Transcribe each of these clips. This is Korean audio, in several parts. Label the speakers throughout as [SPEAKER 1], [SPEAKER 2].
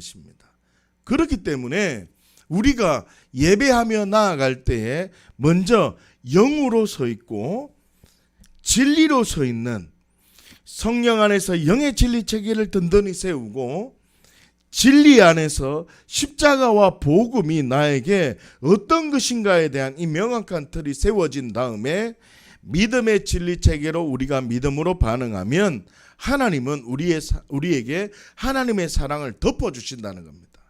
[SPEAKER 1] 것입니다. 그렇기 때문에 우리가 예배하며 나아갈 때에 먼저 영으로 서 있고 진리로 서 있는, 성령 안에서 영의 진리 체계를 든든히 세우고 진리 안에서 십자가와 복음이 나에게 어떤 것인가에 대한 이 명확한 틀이 세워진 다음에 믿음의 진리 체계로 우리가 믿음으로 반응하면 하나님은 우리에게 하나님의 사랑을 덮어주신다는 겁니다.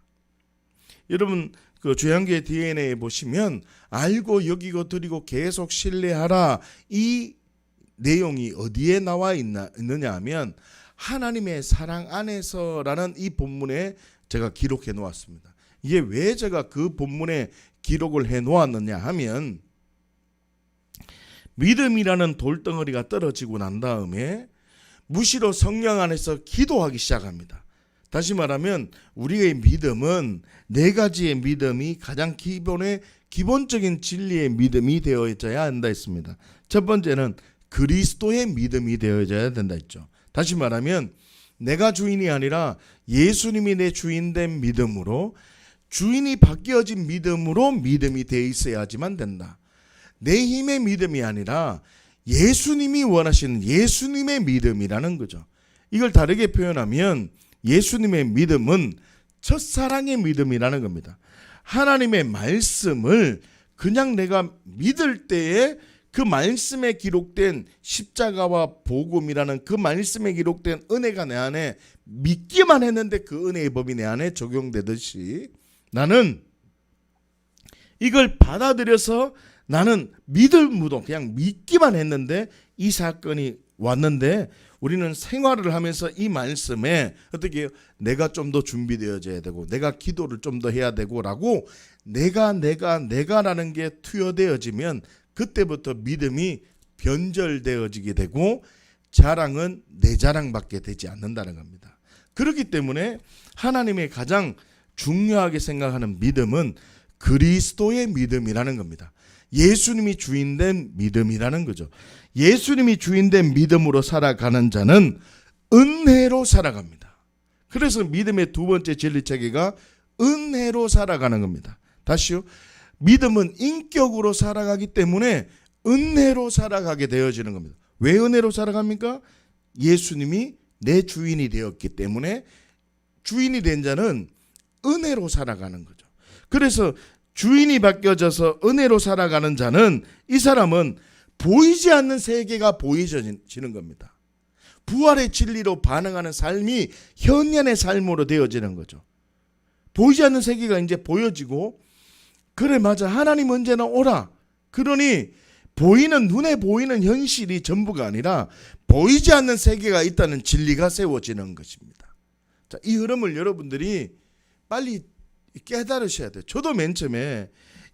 [SPEAKER 1] 여러분, 그 주양교회 DNA에 보시면 알고 여기고 드리고 계속 신뢰하라, 이 내용이 어디에 나와 있느냐 하면 하나님의 사랑 안에서라는 이 본문에 제가 기록해 놓았습니다. 이게 왜 제가 그 본문에 기록을 해 놓았느냐 하면, 믿음이라는 돌덩어리가 떨어지고 난 다음에 무시로 성령 안에서 기도하기 시작합니다. 다시 말하면 우리의 믿음은 네 가지의 믿음이 가장 기본적인 진리의 믿음이 되어져야 한다 했습니다. 첫 번째는 그리스도의 믿음이 되어져야 된다 했죠. 다시 말하면 내가 주인이 아니라 예수님이 내 주인된 믿음으로, 주인이 바뀌어진 믿음으로 믿음이 되어 있어야지만 된다. 내 힘의 믿음이 아니라 예수님이 원하시는 예수님의 믿음이라는 거죠. 이걸 다르게 표현하면 예수님의 믿음은 첫사랑의 믿음이라는 겁니다. 하나님의 말씀을 그냥 내가 믿을 때에 그 말씀에 기록된 십자가와 복음이라는 그 말씀에 기록된 은혜가 내 안에 믿기만 했는데 그 은혜의 법이 내 안에 적용되듯이 나는 이걸 받아들여서 나는 믿음으로 그냥 믿기만 했는데 이 사건이 왔는데 우리는 생활을 하면서 이 말씀에 어떻게 해요? 내가 좀 더 준비되어져야 되고 내가 기도를 좀 더 해야 되고 라고 내가라는 게 투여되어지면 그때부터 믿음이 변절되어지게 되고 자랑은 내 자랑밖에 되지 않는다는 겁니다. 그렇기 때문에 하나님의 가장 중요하게 생각하는 믿음은 그리스도의 믿음이라는 겁니다. 예수님이 주인된 믿음이라는 거죠. 예수님이 주인된 믿음으로 살아가는 자는 은혜로 살아갑니다. 그래서 믿음의 두 번째 진리체계가 은혜로 살아가는 겁니다. 다시요. 믿음은 인격으로 살아가기 때문에 은혜로 살아가게 되어지는 겁니다. 왜 은혜로 살아갑니까? 예수님이 내 주인이 되었기 때문에 주인이 된 자는 은혜로 살아가는 거죠. 그래서 주인이 바뀌어져서 은혜로 살아가는 자는, 이 사람은 보이지 않는 세계가 보여지는 겁니다. 부활의 진리로 반응하는 삶이 현현의 삶으로 되어지는 거죠. 보이지 않는 세계가 이제 보여지고, 그래 맞아, 하나님 언제나 오라. 그러니 보이는, 눈에 보이는 현실이 전부가 아니라 보이지 않는 세계가 있다는 진리가 세워지는 것입니다. 자, 이 흐름을 여러분들이 빨리 깨달으셔야 돼요. 저도 맨 처음에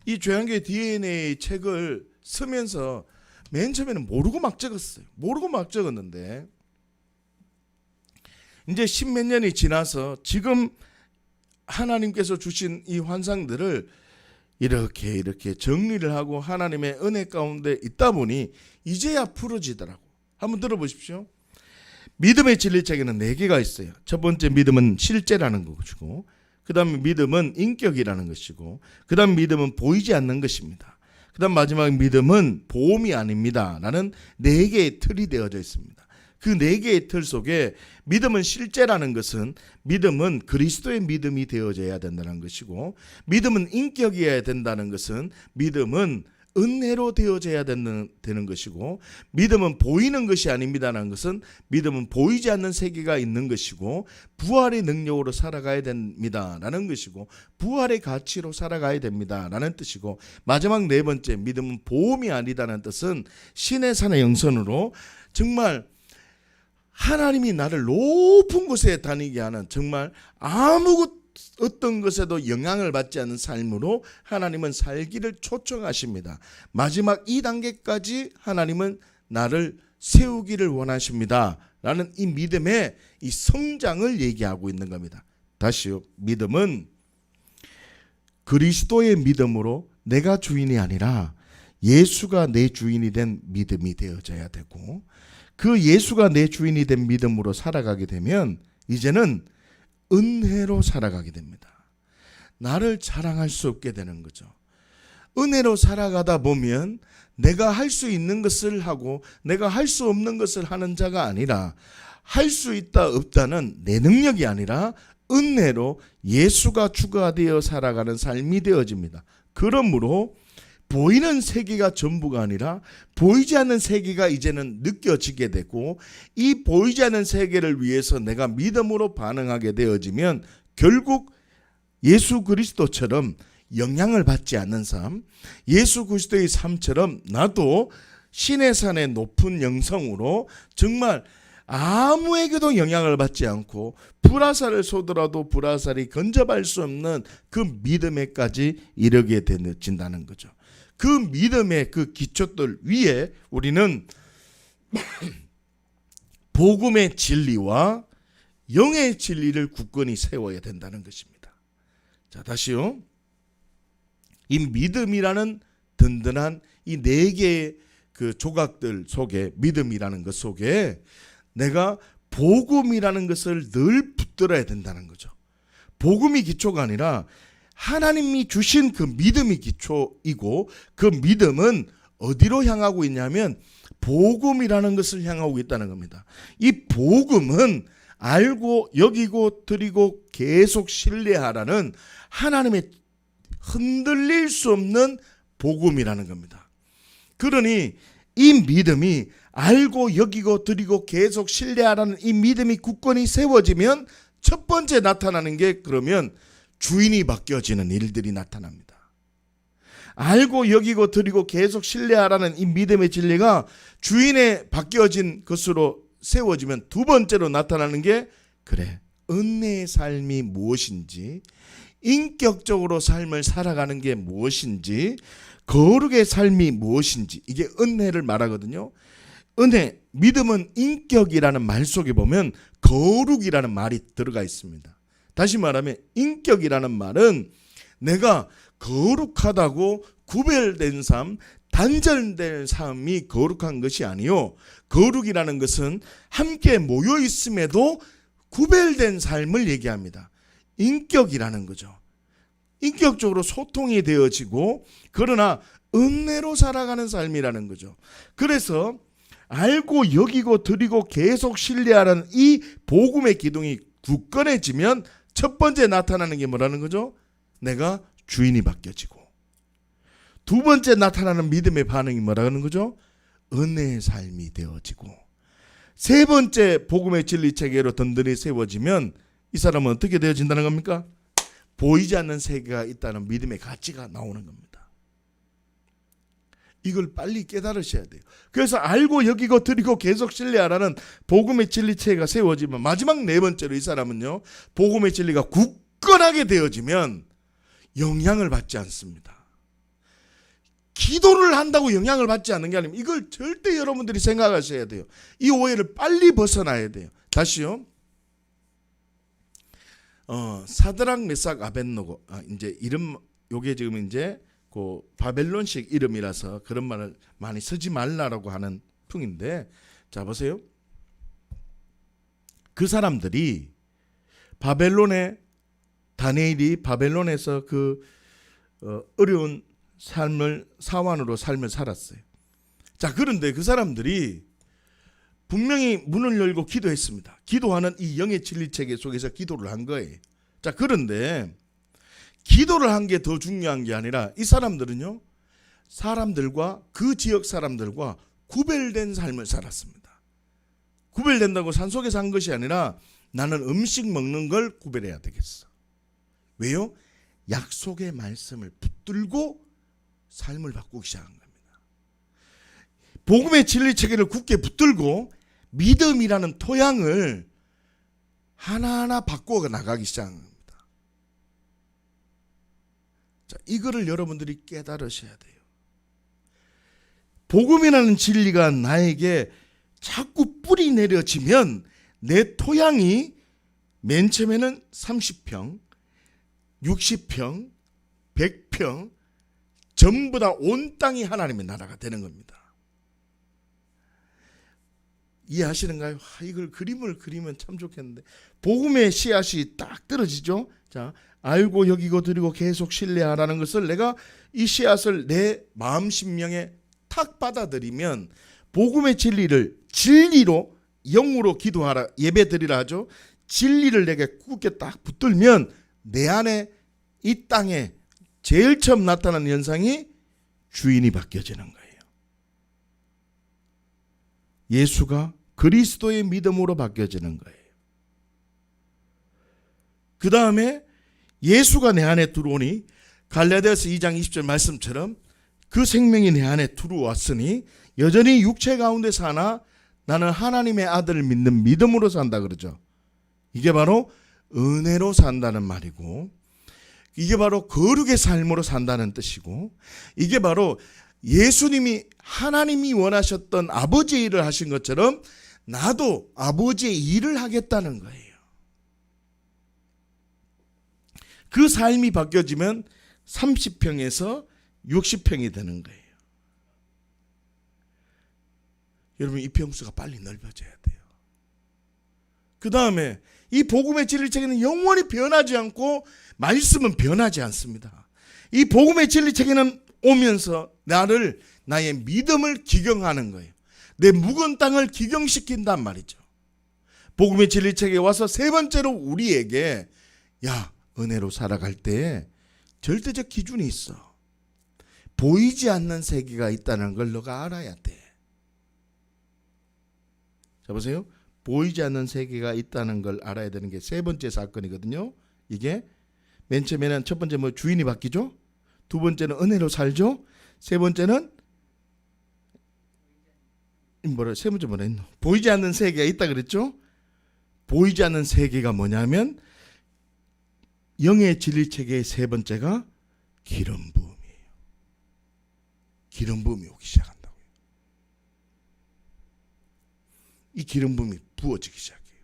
[SPEAKER 1] 이 조양교회 DNA 책을 쓰면서 맨 처음에는 모르고 막 적었는데 이제 십몇 년이 지나서 지금 하나님께서 주신 이 환상들을 이렇게 정리를 하고 하나님의 은혜 가운데 있다 보니 이제야 풀어지더라고. 한번 들어보십시오. 믿음의 진리체계는 4개가 있어요. 첫 번째 믿음은 실제라는 것이고, 그 다음에 믿음은 인격이라는 것이고, 그 다음 믿음은 보이지 않는 것입니다. 그 다음 마지막 믿음은 보험이 아닙니다 라는 4개의 틀이 되어져 있습니다. 그 4개의 틀 속에 믿음은 실제라는 것은, 믿음은 그리스도의 믿음이 되어져야 된다는 것이고, 믿음은 인격이어야 된다는 것은 믿음은 은혜로 되어져야 되는 것이고, 믿음은 보이는 것이 아닙니다라는 것은 믿음은 보이지 않는 세계가 있는 것이고, 부활의 능력으로 살아가야 됩니다라는 것이고, 부활의 가치로 살아가야 됩니다라는 뜻이고, 마지막 4번째 믿음은 보험이 아니다라는 뜻은 신의 산의 영선으로 정말 하나님이 나를 높은 곳에 다니게 하는, 정말 어떤 것에도 영향을 받지 않는 삶으로 하나님은 살기를 초청하십니다. 마지막 2단계까지 하나님은 나를 세우기를 원하십니다 라는 이 믿음의 이 성장을 얘기하고 있는 겁니다. 다시요. 믿음은 그리스도의 믿음으로 내가 주인이 아니라 예수가 내 주인이 된 믿음이 되어져야 되고, 그 예수가 내 주인이 된 믿음으로 살아가게 되면 이제는 은혜로 살아가게 됩니다. 나를 자랑할 수 없게 되는 거죠. 은혜로 살아가다 보면 내가 할 수 있는 것을 하고 내가 할 수 없는 것을 하는 자가 아니라, 할 수 있다 없다는 내 능력이 아니라 은혜로 예수가 주가 되어 살아가는 삶이 되어집니다. 그러므로 보이는 세계가 전부가 아니라 보이지 않는 세계가 이제는 느껴지게 되고, 이 보이지 않는 세계를 위해서 내가 믿음으로 반응하게 되어지면 결국 예수 그리스도처럼 영향을 받지 않는 삶, 예수 그리스도의 삶처럼 나도 신의 산의 높은 영성으로 정말 아무에게도 영향을 받지 않고 불화살을 쏘더라도 불화살이 건져갈 수 없는 그 믿음에까지 이르게 되어진다는 거죠. 그 믿음의 그 기초들 위에 우리는 복음의 진리와 영의 진리를 굳건히 세워야 된다는 것입니다. 자, 다시요. 이 믿음이라는 든든한 이 네 개의 그 조각들 속에, 믿음이라는 것 속에 내가 복음이라는 것을 늘 붙들어야 된다는 거죠. 복음이 기초가 아니라 하나님이 주신 그 믿음이 기초이고, 그 믿음은 어디로 향하고 있냐면 복음이라는 것을 향하고 있다는 겁니다. 이 복음은 알고 여기고 드리고 계속 신뢰하라는 하나님의 흔들릴 수 없는 복음이라는 겁니다. 그러니 이 믿음이 알고 여기고 드리고 계속 신뢰하라는 이 믿음이 굳건히 세워지면 첫 번째 나타나는 게, 그러면 주인이 바뀌어지는 일들이 나타납니다. 알고 여기고 드리고 계속 신뢰하라는 이 믿음의 진리가 주인에 바뀌어진 것으로 세워지면 두 번째로 나타나는 게, 그래, 은혜의 삶이 무엇인지, 인격적으로 삶을 살아가는 게 무엇인지, 거룩의 삶이 무엇인지, 이게 은혜를 말하거든요. 은혜, 믿음은 인격이라는 말 속에 보면 거룩이라는 말이 들어가 있습니다. 다시 말하면 인격이라는 말은 내가 거룩하다고 구별된 삶, 단절된 삶이 거룩한 것이 아니요, 거룩이라는 것은 함께 모여 있음에도 구별된 삶을 얘기합니다. 인격이라는 거죠. 인격적으로 소통이 되어지고, 그러나 은혜로 살아가는 삶이라는 거죠. 그래서 알고 여기고 드리고 계속 신뢰하는 이 복음의 기둥이 굳건해지면 첫 번째 나타나는 게 뭐라는 거죠? 내가 주인이 바뀌어지고, 두 번째 나타나는 믿음의 반응이 뭐라는 거죠? 은혜의 삶이 되어지고, 세 번째 복음의 진리 체계로 든든히 세워지면 이 사람은 어떻게 되어진다는 겁니까? 보이지 않는 세계가 있다는 믿음의 가치가 나오는 겁니다. 이걸 빨리 깨달으셔야 돼요. 그래서 알고 여기고 드리고 계속 신뢰하라는 복음의 진리 체계가 세워지면, 마지막 네 번째로 이 사람은요, 복음의 진리가 굳건하게 되어지면 영향을 받지 않습니다. 기도를 한다고 영향을 받지 않는 게 아니면, 이걸 절대 여러분들이 생각하셔야 돼요. 이 오해를 빨리 벗어나야 돼요. 다시요. 사드락 메삭 아벳노고, 이제 이름, 요게 지금 이제 그 바벨론식 이름이라서 그런 말을 많이 쓰지 말라라고 하는 풍인데, 자 보세요. 그 사람들이 다니엘이 바벨론에서 그 어려운 삶을, 사환으로 삶을 살았어요. 자, 그런데 그 사람들이 분명히 문을 열고 기도했습니다. 기도하는 이 영의 진리 체계 속에서 기도를 한 거예요. 자, 그런데 기도를 한 게 더 중요한 게 아니라, 이 사람들은요, 사람들과, 그 지역 사람들과 구별된 삶을 살았습니다. 구별된다고 산속에 산 것이 아니라, 나는 음식 먹는 걸 구별해야 되겠어. 왜요? 약속의 말씀을 붙들고 삶을 바꾸기 시작한 겁니다. 복음의 진리 체계를 굳게 붙들고 믿음이라는 토양을 하나하나 바꾸어 나가기 시작한 겁니다. 자, 이거를 여러분들이 깨달으셔야 돼요. 복음이라는 진리가 나에게 자꾸 뿌리 내려지면 내 토양이 맨 처음에는 30평, 60평, 100평 전부 다 온 땅이 하나님의 나라가 되는 겁니다. 이해하시는가요? 이걸 그림을 그리면 참 좋겠는데 복음의 씨앗이 딱 떨어지죠. 자, 알고 여기고 드리고 계속 신뢰하라는 것을 내가 이 씨앗을 내 마음 심령에 탁 받아들이면 복음의 진리를 진리로 영으로 기도하라 예배드리라 하죠. 진리를 내게 굳게 딱 붙들면 내 안에 이 땅에 제일 처음 나타나는 현상이 주인이 바뀌어지는 거예요. 예수가 그리스도의 믿음으로 바뀌어지는 거예요. 그 다음에 예수가 내 안에 들어오니 갈라디아서 2장 20절 말씀처럼 그 생명이 내 안에 들어왔으니 여전히 육체 가운데 사나 나는 하나님의 아들을 믿는 믿음으로 산다 그러죠. 이게 바로 은혜로 산다는 말이고 이게 바로 거룩의 삶으로 산다는 뜻이고 이게 바로 예수님이 하나님이 원하셨던 아버지의 일을 하신 것처럼 나도 아버지의 일을 하겠다는 거예요. 그 삶이 바뀌어지면 30평에서 60평이 되는 거예요. 여러분 이 평수가 빨리 넓어져야 돼요. 그 다음에 이 복음의 진리체계는 영원히 변하지 않고 말씀은 변하지 않습니다. 이 복음의 진리체계는 오면서 나를 나의 믿음을 기경하는 거예요. 내 묵은 땅을 기경시킨단 말이죠. 복음의 진리체계에 와서 세 번째로 우리에게 야 은혜로 살아갈 때 절대적 기준이 있어. 보이지 않는 세계가 있다는 걸 너가 알아야 돼. 자 보세요. 보이지 않는 세계가 있다는 걸 알아야 되는 게 세 번째 사건이거든요. 이게 맨 처음에는 첫 번째 뭐 주인이 바뀌죠. 두 번째는 은혜로 살죠. 세 번째는 세 번째 뭐라 했노? 보이지 않는 세계가 있다 그랬죠. 보이지 않는 세계가 뭐냐면 영의 진리체계의 세 번째가 기름 부음이에요. 기름 부음이 오기 시작한다고요. 이 기름 부음이 부어지기 시작해요.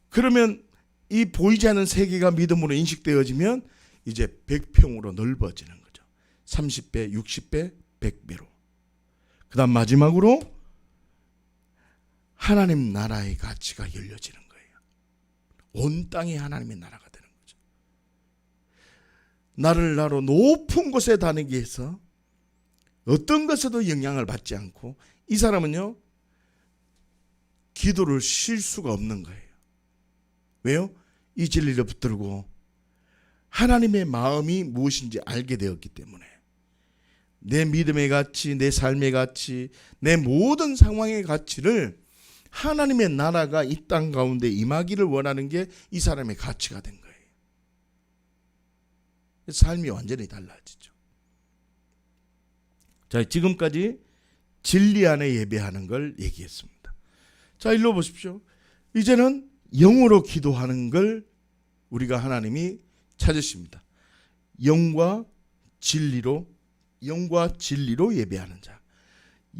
[SPEAKER 1] 그러면 이 보이지 않는 세계가 믿음으로 인식되어지면 이제 100평으로 넓어지는 거죠. 30배, 60배, 100배로. 그 다음 마지막으로 하나님 나라의 가치가 열려지는 거예요. 온 땅이 하나님의 나라가 되는 거죠. 나를 나로 높은 곳에 다니기 위해서 어떤 것에도 영향을 받지 않고 이 사람은요 기도를 쉴 수가 없는 거예요. 왜요? 이 진리를 붙들고 하나님의 마음이 무엇인지 알게 되었기 때문에 내 믿음의 가치, 내 삶의 가치, 내 모든 상황의 가치를 하나님의 나라가 이 땅 가운데 임하기를 원하는 게 이 사람의 가치가 된 거예요. 삶이 완전히 달라지죠. 자, 지금까지 진리 안에 예배하는 걸 얘기했습니다. 자, 일로 보십시오. 이제는 영으로 기도하는 걸 우리가 하나님이 찾으십니다. 영과 진리로 예배하는 자.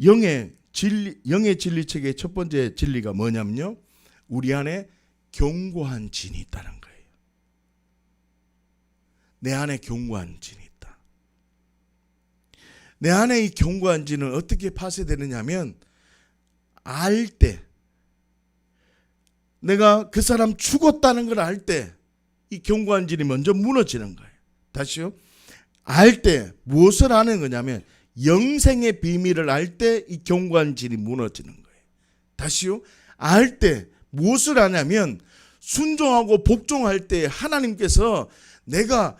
[SPEAKER 1] 영의 진리체계의 첫 번째 진리가 뭐냐면요. 우리 안에 견고한 진이 있다는 거예요. 내 안에 견고한 진이 있다. 내 안에 이 견고한 진은 어떻게 파쇄되느냐 하면 알 때 내가 그 사람 죽었다는 걸 알 때 이 견고한 진이 먼저 무너지는 거예요. 다시요. 알 때 무엇을 아는 거냐면 영생의 비밀을 알 때 이 견고한 진이 무너지는 거예요. 다시요. 알 때 무엇을 아냐면 순종하고 복종할 때 하나님께서 내가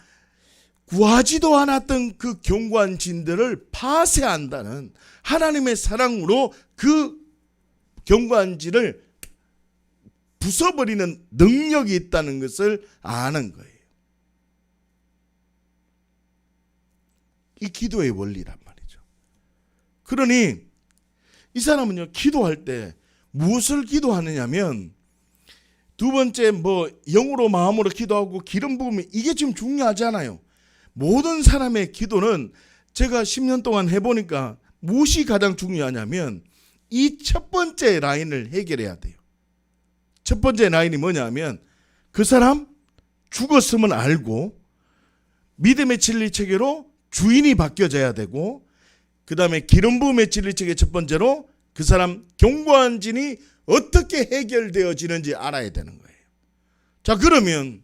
[SPEAKER 1] 구하지도 않았던 그 견고한 진들을 파쇄한다는 하나님의 사랑으로 그 견고한 진을 부숴버리는 능력이 있다는 것을 아는 거예요. 이 기도의 원리란 말이죠. 그러니 이 사람은요 기도할 때 무엇을 기도하느냐면 두 번째 뭐 영으로 마음으로 기도하고 기름 부음이 이게 지금 중요하잖아요. 모든 사람의 기도는 제가 10년 동안 해보니까 무엇이 가장 중요하냐면 이 첫 번째 라인을 해결해야 돼요. 첫 번째 라인이 뭐냐면 그 사람 죽었음을 알고 믿음의 진리체계로 주인이 바뀌어져야 되고 그 다음에 기름 부음의 진리체계 첫 번째로 그 사람 견고한 진이 어떻게 해결되어지는지 알아야 되는 거예요. 자, 그러면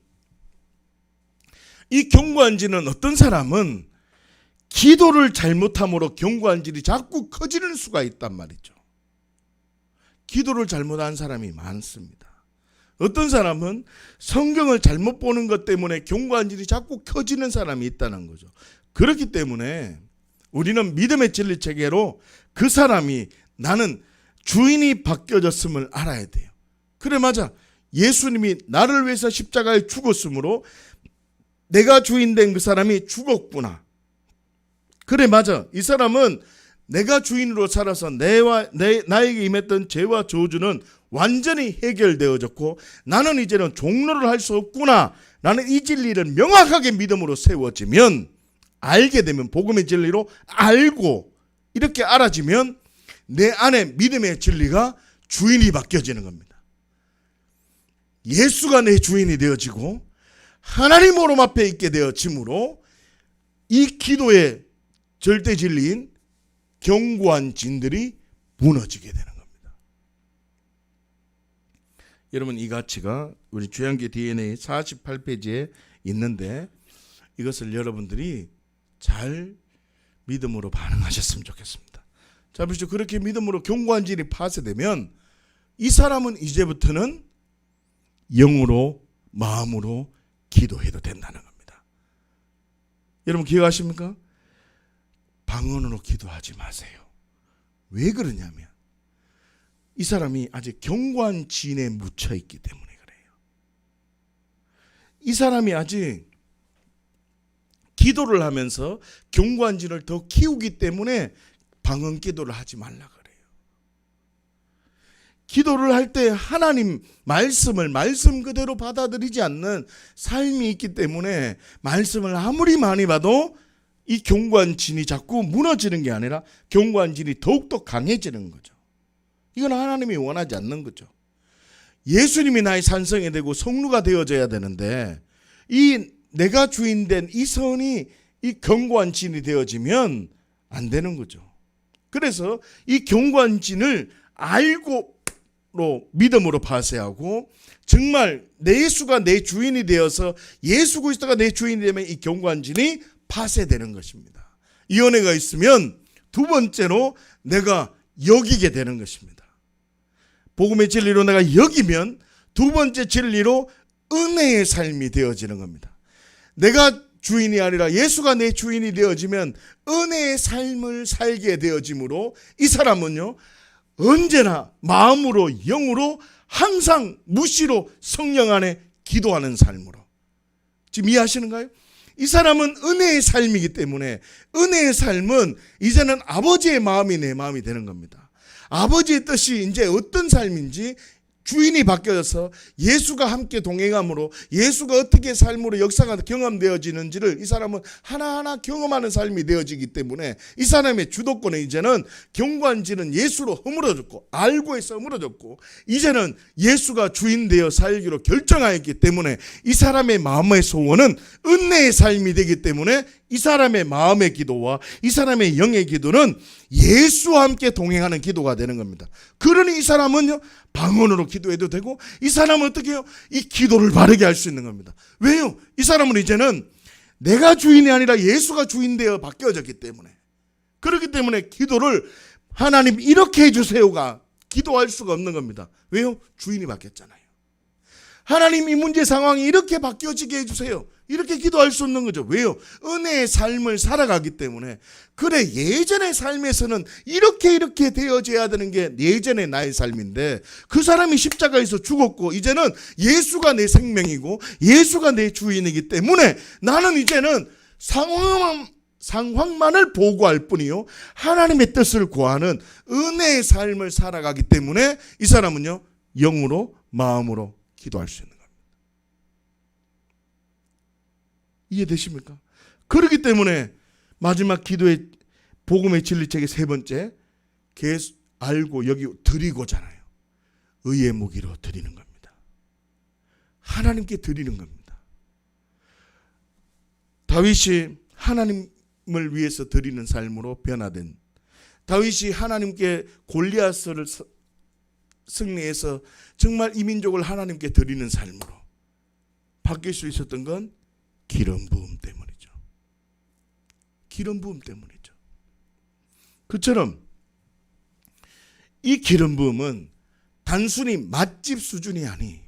[SPEAKER 1] 이 견고한 진은 어떤 사람은 기도를 잘못함으로 견고한 진이 자꾸 커지는 수가 있단 말이죠. 기도를 잘못한 사람이 많습니다. 어떤 사람은 성경을 잘못 보는 것 때문에 견고한 진이 자꾸 커지는 사람이 있다는 거죠. 그렇기 때문에 우리는 믿음의 진리 체계로 그 사람이 나는 주인이 바뀌어졌음을 알아야 돼요. 그래, 맞아. 예수님이 나를 위해서 십자가에 죽었으므로 내가 주인 된 그 사람이 죽었구나. 그래, 맞아. 이 사람은 내가 주인으로 살아서 나에게 임했던 죄와 저주는 완전히 해결되어졌고 나는 이제는 종로를 할 수 없구나. 나는 이 진리를 명확하게 믿음으로 세워지면, 알게 되면, 복음의 진리로 알고 이렇게 알아지면 내 안에 믿음의 진리가 주인이 바뀌어지는 겁니다. 예수가 내 주인이 되어지고 하나님 오름 앞에 있게 되어짐으로 이 기도의 절대 진리인 견고한 진들이 무너지게 되는 겁니다. 여러분, 이 가치가 우리 주양계 DNA 48페이지에 있는데 이것을 여러분들이 잘 믿음으로 반응하셨으면 좋겠습니다. 자, 보시죠. 그렇게 믿음으로 견고한 진이 파쇄되면 이 사람은 이제부터는 영으로, 마음으로 기도해도 된다는 겁니다. 여러분 기억하십니까? 방언으로 기도하지 마세요. 왜 그러냐면 이 사람이 아직 견고한 진에 묻혀 있기 때문에 그래요. 이 사람이 아직 기도를 하면서 견고한 진을 더 키우기 때문에 방언 기도를 하지 말라 그래요. 기도를 할 때 하나님 말씀을 말씀 그대로 받아들이지 않는 삶이 있기 때문에 말씀을 아무리 많이 봐도 이 견고한 진이 자꾸 무너지는 게 아니라 견고한 진이 더욱더 강해지는 거죠. 이건 하나님이 원하지 않는 거죠. 예수님이 나의 산성이 되고 성루가 되어져야 되는데 이 내가 주인된 이 선이 이 견고한 진이 되어지면 안 되는 거죠. 그래서 이 견고한 진을 알고 믿음으로 파쇄하고 정말 예수가 내 주인이 되어서 예수 그리스도가 내 주인이 되면 이 견고한 진이 파쇄되는 것입니다. 이 은혜가 있으면 두 번째로 내가 여기게 되는 것입니다. 복음의 진리로 내가 여기면 두 번째 진리로 은혜의 삶이 되어지는 겁니다. 내가 주인이 아니라 예수가 내 주인이 되어지면 은혜의 삶을 살게 되어지므로 이 사람은요 언제나 마음으로 영으로 항상 무시로 성령 안에 기도하는 삶으로. 지금 이해하시는가요? 이 사람은 은혜의 삶이기 때문에 은혜의 삶은 이제는 아버지의 마음이 내 마음이 되는 겁니다. 아버지의 뜻이 이제 어떤 삶인지 주인이 바뀌어서 예수가 함께 동행함으로 예수가 어떻게 삶으로 역사가 경험되어지는지를 이 사람은 하나하나 경험하는 삶이 되어지기 때문에 이 사람의 주도권은 이제는 견고한 진은 예수로 허물어졌고 알고 해서 허물어졌고 이제는 예수가 주인 되어 살기로 결정하였기 때문에 이 사람의 마음의 소원은 은혜의 삶이 되기 때문에 이 사람의 마음의 기도와 이 사람의 영의 기도는 예수와 함께 동행하는 기도가 되는 겁니다. 그러니 이 사람은요 방언으로 기도해도 되고 이 사람은 어떻게 해요? 이 기도를 바르게 할 수 있는 겁니다. 왜요? 이 사람은 이제는 내가 주인이 아니라 예수가 주인 되어 바뀌어졌기 때문에 그렇기 때문에 기도를 하나님 이렇게 해주세요가 기도할 수가 없는 겁니다. 왜요? 주인이 바뀌었잖아요. 하나님 이 문제 상황이 이렇게 바뀌어지게 해주세요. 이렇게 기도할 수 없는 거죠. 왜요? 은혜의 삶을 살아가기 때문에. 그래 예전의 삶에서는 이렇게 되어져야 되는 게 예전의 나의 삶인데 그 사람이 십자가에서 죽었고 이제는 예수가 내 생명이고 예수가 내 주인이기 때문에 나는 이제는 상황만을 보고할 뿐이요 하나님의 뜻을 구하는 은혜의 삶을 살아가기 때문에 이 사람은요 영으로 마음으로 기도할 수 있는 겁니다. 이해되십니까? 그렇기 때문에 마지막 기도의 복음의 진리책의 세 번째 계속 알고 여기 드리고잖아요. 의의 무기로 드리는 겁니다. 하나님께 드리는 겁니다. 다윗이 하나님을 위해서 드리는 삶으로 변화된 다윗이 하나님께 골리앗을 승리해서 정말 이 민족을 하나님께 드리는 삶으로 바뀔 수 있었던 건 기름 부음 때문이죠. 기름 부음 때문이죠. 그처럼 이 기름 부음은 단순히 맛집 수준이 아니,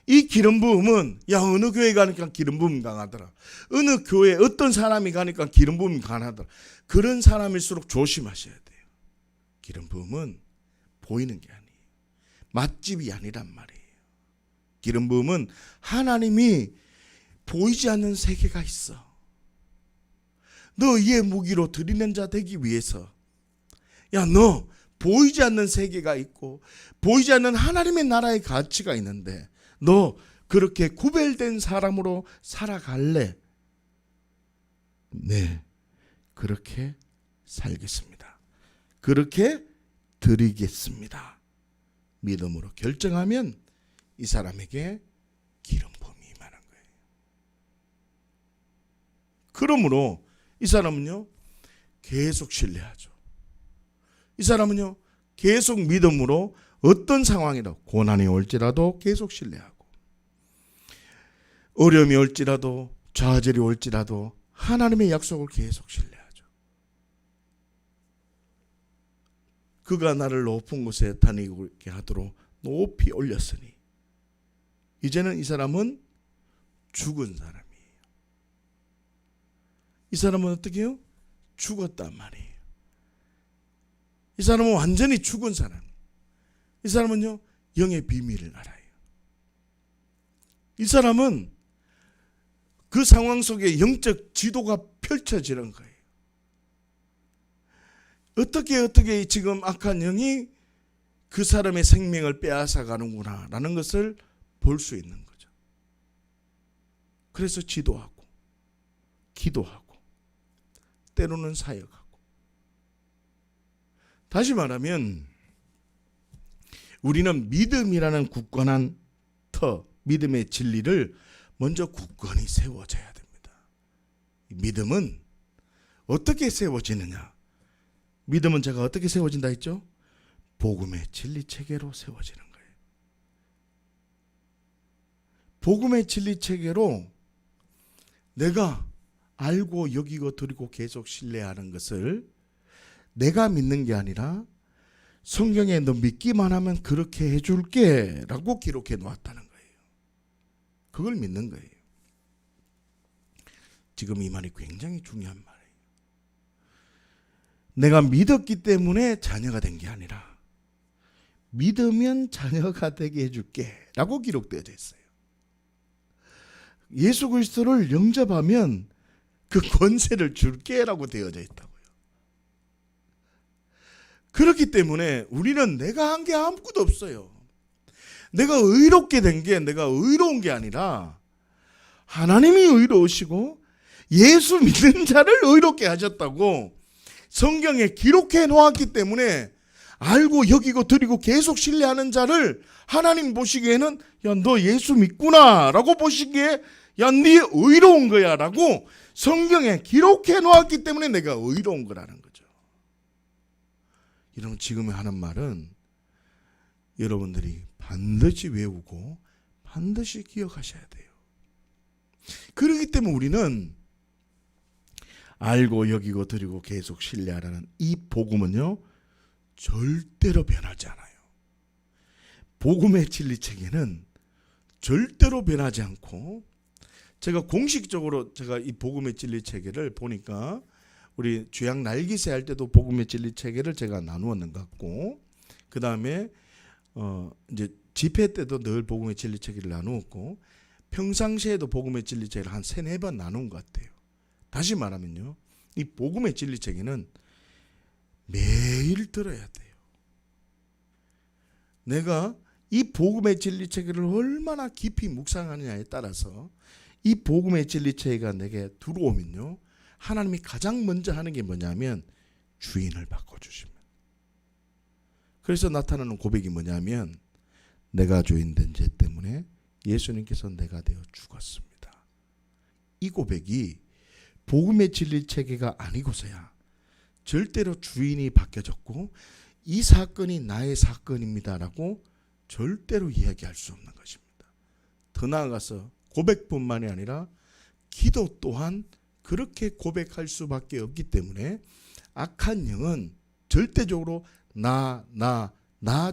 [SPEAKER 1] 이 기름 부음은 어느 교회 가니까 기름 부음 강하더라, 어느 교회 어떤 사람이 가니까 기름 부음이 강하더라, 그런 사람일수록 조심하셔야 돼요. 기름 부음은 보이는 게 아니에요. 맛집이 아니란 말이에요. 기름 부음은 하나님이 보이지 않는 세계가 있어. 너의 무기로 드리는 자 되기 위해서 너 보이지 않는 세계가 있고 보이지 않는 하나님의 나라의 가치가 있는데 너 그렇게 구별된 사람으로 살아갈래? 네, 그렇게 살겠습니다. 그렇게 드리겠습니다. 믿음으로 결정하면 이 사람에게 기름 부음이 임하는 거예요. 그러므로 이 사람은요 계속 신뢰하죠. 이 사람은요 계속 믿음으로 어떤 상황이라도, 고난이 올지라도 계속 신뢰하고, 어려움이 올지라도, 좌절이 올지라도 하나님의 약속을 계속 신뢰하죠. 그가 나를 높은 곳에 다니게 하도록 높이 올렸으니, 이제는 이 사람은 죽은 사람이에요. 이 사람은 어떻게 해요? 죽었단 말이에요. 이 사람은 완전히 죽은 사람. 이 사람은요 영의 비밀을 알아요. 이 사람은 그 상황 속에 영적 지도가 펼쳐지는 거예요. 어떻게 지금 악한 영이 그 사람의 생명을 빼앗아 가는구나 라는 것을 볼 수 있는 거죠. 그래서 지도하고 기도하고 때로는 사역하고. 다시 말하면 우리는 믿음이라는 굳건한 터, 믿음의 진리를 먼저 굳건히 세워져야 됩니다. 믿음은 어떻게 세워지느냐? 믿음은 제가 어떻게 세워진다 했죠? 복음의 진리 체계로 세워지는 거예요. 복음의 진리 체계로 내가 알고 여기고 드리고 계속 신뢰하는 것을 내가 믿는 게 아니라 성경에 너 믿기만 하면 그렇게 해줄게 라고 기록해 놓았다는 거예요. 그걸 믿는 거예요. 지금 이 말이 굉장히 중요한 말이에요. 내가 믿었기 때문에 자녀가 된 게 아니라 믿으면 자녀가 되게 해줄게 라고 기록되어져 있어요. 예수 그리스도를 영접하면 그 권세를 줄게 라고 되어져 있다고요. 그렇기 때문에 우리는 내가 한 게 아무것도 없어요. 내가 의롭게 된 게 내가 의로운 게 아니라 하나님이 의로우시고 예수 믿는 자를 의롭게 하셨다고 성경에 기록해 놓았기 때문에 알고 여기고 드리고 계속 신뢰하는 자를 하나님 보시기에는 너 예수 믿구나 라고 보시기에 네 의로운 거야 라고 성경에 기록해 놓았기 때문에 내가 의로운 거라는 거죠. 여러분, 지금 하는 말은 여러분들이 반드시 외우고 반드시 기억하셔야 돼요. 그렇기 때문에 우리는 알고 여기고 드리고 계속 신뢰하라는 이 복음은요 절대로 변하지 않아요. 복음의 진리체계는 절대로 변하지 않고, 제가 공식적으로 이 복음의 진리체계를 보니까 우리 주양 날기세 할 때도 복음의 진리체계를 제가 나누었는 것 같고, 그 다음에 이제 집회 때도 늘 복음의 진리체계를 나누었고, 평상시에도 복음의 진리체계를 한 3-4번 나눈 것 같아요. 다시 말하면요, 이 복음의 진리체계는 매일 들어야 돼요. 내가 이 복음의 진리체계를 얼마나 깊이 묵상하느냐에 따라서 이 복음의 진리체계가 내게 들어오면요, 하나님이 가장 먼저 하는 게 뭐냐면 주인을 바꿔주시면. 그래서 나타나는 고백이 뭐냐면 내가 주인 된 죄 때문에 예수님께서 내가 되어 죽었습니다. 이 고백이 복음의 진리체계가 아니고서야 절대로 주인이 바뀌어졌고 이 사건이 나의 사건입니다라고 절대로 이야기할 수 없는 것입니다. 더 나아가서 고백뿐만이 아니라 기도 또한 그렇게 고백할 수밖에 없기 때문에 악한 영은 절대적으로 나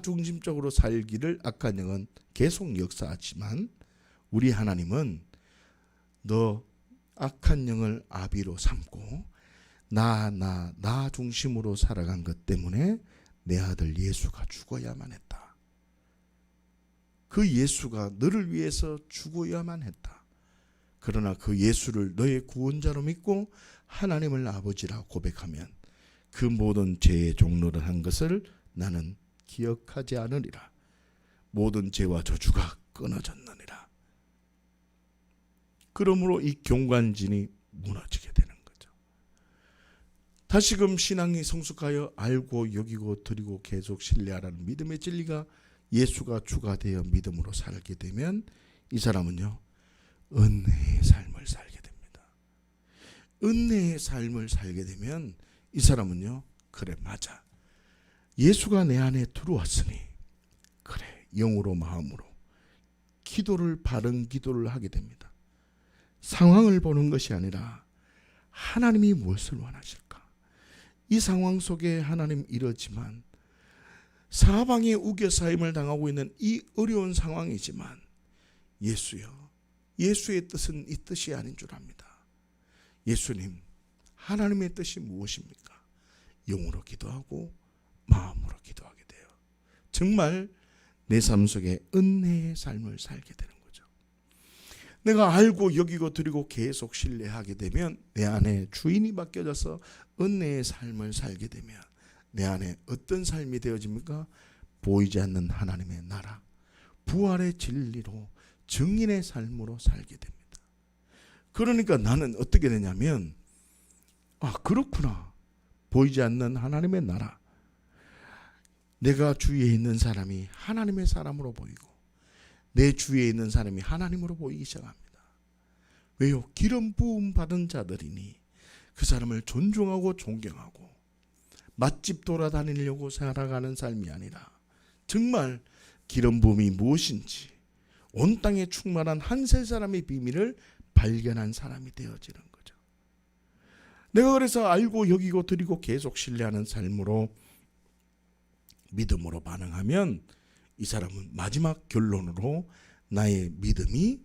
[SPEAKER 1] 중심적으로 살기를 악한 영은 계속 역사하지만 우리 하나님은 너 악한 영을 아비로 삼고 나 중심으로 살아간 것 때문에 내 아들 예수가 죽어야만 했다. 그 예수가 너를 위해서 죽어야만 했다. 그러나 그 예수를 너의 구원자로 믿고 하나님을 아버지라 고백하면 그 모든 죄의 종로를 한 것을 나는 기억하지 않으리라. 모든 죄와 저주가 끊어졌느니라. 그러므로 이 경관진이 무너지게 되는 거죠. 다시금 신앙이 성숙하여 알고 여기고 드리고 계속 신뢰하라는 믿음의 진리가 예수가 주가 되어 믿음으로 살게 되면 이 사람은요 은혜의 삶을 살게 됩니다. 은혜의 삶을 살게 되면 이 사람은요 그래 맞아 예수가 내 안에 들어왔으니 그래 영으로 마음으로 기도를 바른 기도를 하게 됩니다. 상황을 보는 것이 아니라 하나님이 무엇을 원하실까? 이 상황 속에 하나님 이러지만 사방에 우겨싸임을 당하고 있는 이 어려운 상황이지만 예수여 예수의 뜻은 이 뜻이 아닌 줄 압니다. 예수님 하나님의 뜻이 무엇입니까? 영으로 기도하고 마음으로 기도하게 돼요. 정말 내 삶 속에 은혜의 삶을 살게 되는 거죠. 내가 알고 여기고 드리고 계속 신뢰하게 되면 내 안에 주인이 바뀌어져서 은혜의 삶을 살게 되면 내 안에 어떤 삶이 되어집니까? 보이지 않는 하나님의 나라, 부활의 진리로 증인의 삶으로 살게 됩니다. 그러니까 나는 어떻게 되냐면 그렇구나. 보이지 않는 하나님의 나라. 내가 주위에 있는 사람이 하나님의 사람으로 보이고 내 주위에 있는 사람이 하나님으로 보이기 시작합니다. 왜요? 기름 부음 받은 자들이니 그 사람을 존중하고 존경하고 맛집 돌아다니려고 살아가는 삶이 아니라 정말 기름 부음이 무엇인지 온 땅에 충만한 한 세 사람의 비밀을 발견한 사람이 되어지는 거죠. 내가 그래서 알고 여기고 드리고 계속 신뢰하는 삶으로 믿음으로 반응하면 이 사람은 마지막 결론으로 나의 믿음이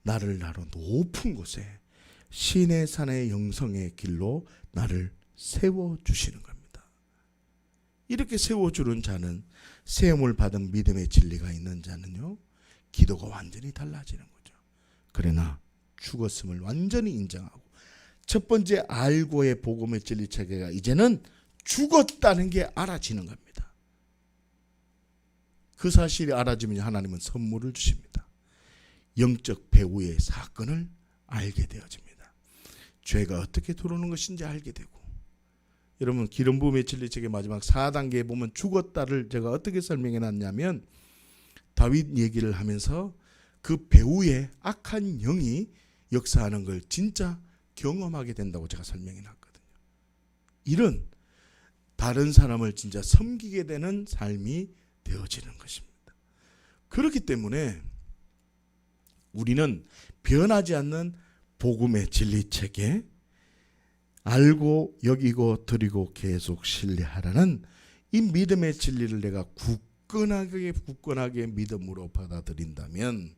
[SPEAKER 1] 나를 나로 높은 곳에 신의 산의 영성의 길로 나를 세워주시는 겁니다. 이렇게 세워주는 자는 세움을 받은 믿음의 진리가 있는 자는요 기도가 완전히 달라지는 거죠. 그러나 죽었음을 완전히 인정하고 첫 번째 알고의 복음의 진리 체계가 이제는 죽었다는 게 알아지는 겁니다. 그 사실이 알아지면 하나님은 선물을 주십니다. 영적 배후의 사건을 알게 되어집니다. 죄가 어떻게 들어오는 것인지 알게 되고 여러분 기름 부음의 진리 책의 마지막 4단계에 보면 죽었다를 제가 어떻게 설명해 놨냐면 다윗 얘기를 하면서 그 배후에 악한 영이 역사하는 걸 진짜 경험하게 된다고 제가 설명해 놨거든요. 이런 다른 사람을 진짜 섬기게 되는 삶이 되어지는 것입니다. 그렇기 때문에 우리는 변하지 않는 복음의 진리체계 알고 여기고 드리고 계속 신뢰하라는 이 믿음의 진리를 내가 굳건하게 믿음으로 받아들인다면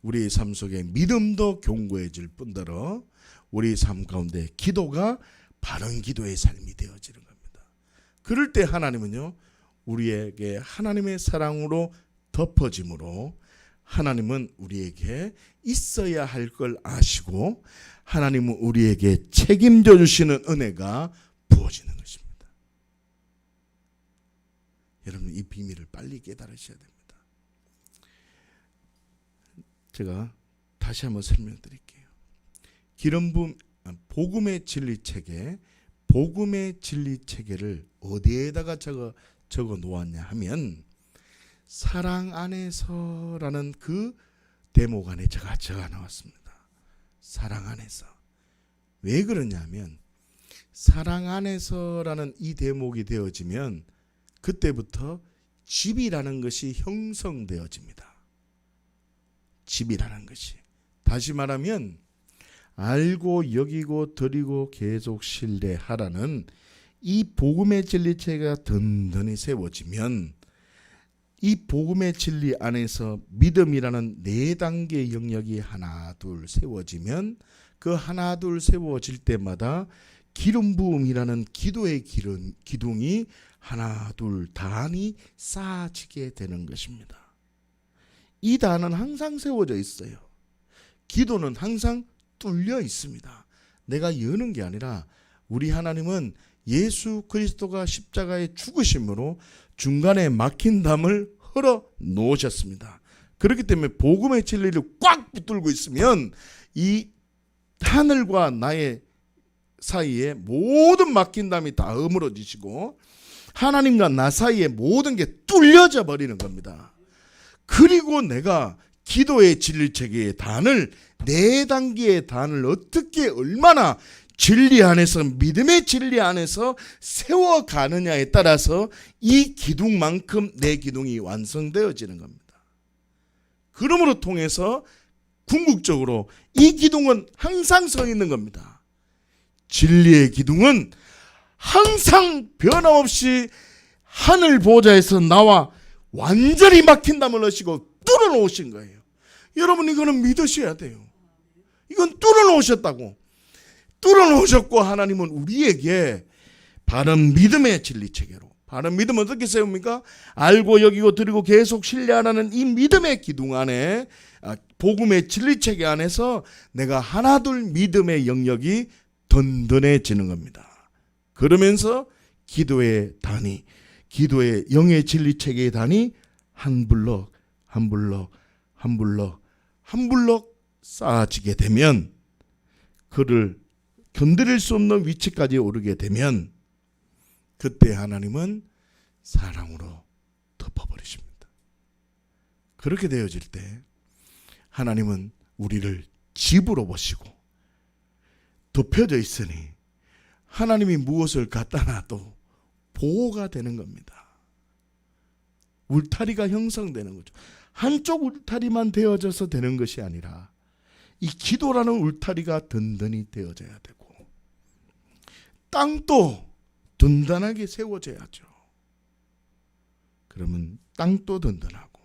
[SPEAKER 1] 우리의 삶 속에 믿음도 견고해질 뿐더러 우리의 삶 가운데 기도가 바른 기도의 삶이 되어지는 겁니다. 그럴 때 하나님은요 우리에게 하나님의 사랑으로 덮어짐으로 하나님은 우리에게 있어야 할 걸 아시고 하나님은 우리에게 책임져 주시는 은혜가 부어지는 것입니다. 여러분 이 비밀을 빨리 깨달으셔야 됩니다. 제가 다시 한번 설명드릴게요. 기름 부음 복음의 진리 체계, 복음의 진리 체계를 어디에다가 적어 놓았냐 하면 사랑 안에서라는 그 대목 안에 제가 적어 놓았습니다. 사랑 안에서. 왜 그러냐면 사랑 안에서라는 이 대목이 되어지면 그때부터 집이라는 것이 형성되어집니다. 집이라는 것이. 다시 말하면 알고 여기고 드리고 계속 신뢰하라는 이 복음의 진리체가 든든히 세워지면 이 복음의 진리 안에서 믿음이라는 4단계의 영역이 하나 둘 세워지면 그 하나 둘 세워질 때마다 기름 부음이라는 기도의 기둥이 하나 둘 단이 쌓아지게 되는 것입니다. 이 단은 항상 세워져 있어요. 기도는 항상 뚫려 있습니다. 내가 여는 게 아니라 우리 하나님은 예수 그리스도가 십자가에 죽으심으로 중간에 막힌 담을 흘러 놓으셨습니다. 그렇기 때문에 복음의 진리를 꽉 붙들고 있으면 이 하늘과 나의 사이에 모든 막힌 담이 다 허물어지시고 하나님과 나 사이에 모든 게 뚫려져 버리는 겁니다. 그리고 내가 기도의 진리체계의 단을 4단계의 단을 어떻게 얼마나 진리 안에서 믿음의 진리 안에서 세워가느냐에 따라서 이 기둥만큼 내 기둥이 완성되어지는 겁니다. 그러므로 통해서 궁극적으로 이 기둥은 항상 서 있는 겁니다. 진리의 기둥은 항상 변함없이 하늘 보좌에서 나와 완전히 막힌 담을 넣으시고 뚫어놓으신 거예요. 여러분 이거는 믿으셔야 돼요. 이건 뚫어놓으셨다고. 뚫어놓으셨고 하나님은 우리에게 바른 믿음의 진리체계로, 바른 믿음은 어떻게 세웁니까? 알고 여기고 드리고 계속 신뢰하라는 이 믿음의 기둥 안에, 복음의 진리체계 안에서 내가 하나둘 믿음의 영역이 든든해지는 겁니다. 그러면서 기도의 단위, 기도의 영의 진리체계의 단위 한 블럭 한 블럭 한 블럭 한 블럭 쌓아지게 되면 그를 건드릴 수 없는 위치까지 오르게 되면 그때 하나님은 사랑으로 덮어버리십니다. 그렇게 되어질 때 하나님은 우리를 집으로 보시고 덮여져 있으니 하나님이 무엇을 갖다 놔도 보호가 되는 겁니다. 울타리가 형성되는 거죠. 한쪽 울타리만 되어져서 되는 것이 아니라 이 기도라는 울타리가 든든히 되어져야 되고 땅도 든든하게 세워져야죠. 그러면 땅도 든든하고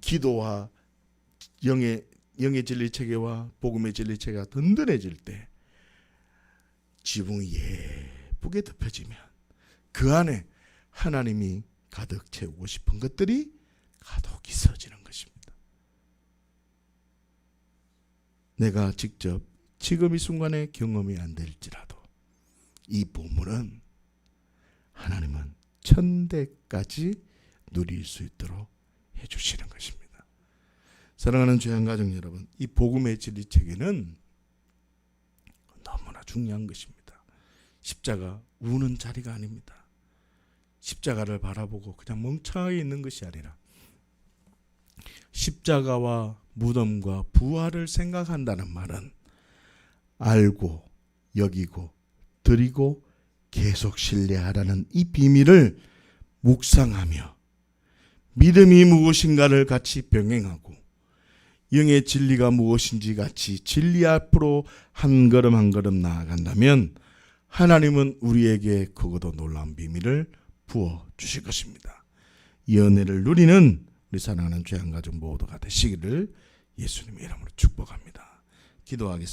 [SPEAKER 1] 기도와 영의 진리체계와 복음의 진리체계가 든든해질 때 지붕이 예쁘게 덮여지면 그 안에 하나님이 가득 채우고 싶은 것들이 가득 있어지는 것입니다. 내가 직접 지금 이 순간에 경험이 안 될지라도 이 보물은 하나님은 천대까지 누릴 수 있도록 해주시는 것입니다. 사랑하는 죄한가정 여러분, 이 복음의 진리체계는 너무나 중요한 것입니다. 십자가 우는 자리가 아닙니다. 십자가를 바라보고 그냥 멍청하게 있는 것이 아니라 십자가와 무덤과 부활을 생각한다는 말은 알고 여기고 드리고 계속 신뢰하라는 이 비밀을 묵상하며 믿음이 무엇인가를 같이 병행하고 영의 진리가 무엇인지 같이 진리 앞으로 한 걸음 한 걸음 나아간다면 하나님은 우리에게 크고도 놀라운 비밀을 부어주실 것입니다. 이 은혜를 누리는 우리 사랑하는 죄한 가족 모두가 되시기를 예수님의 이름으로 축복합니다. 기도하겠습니다.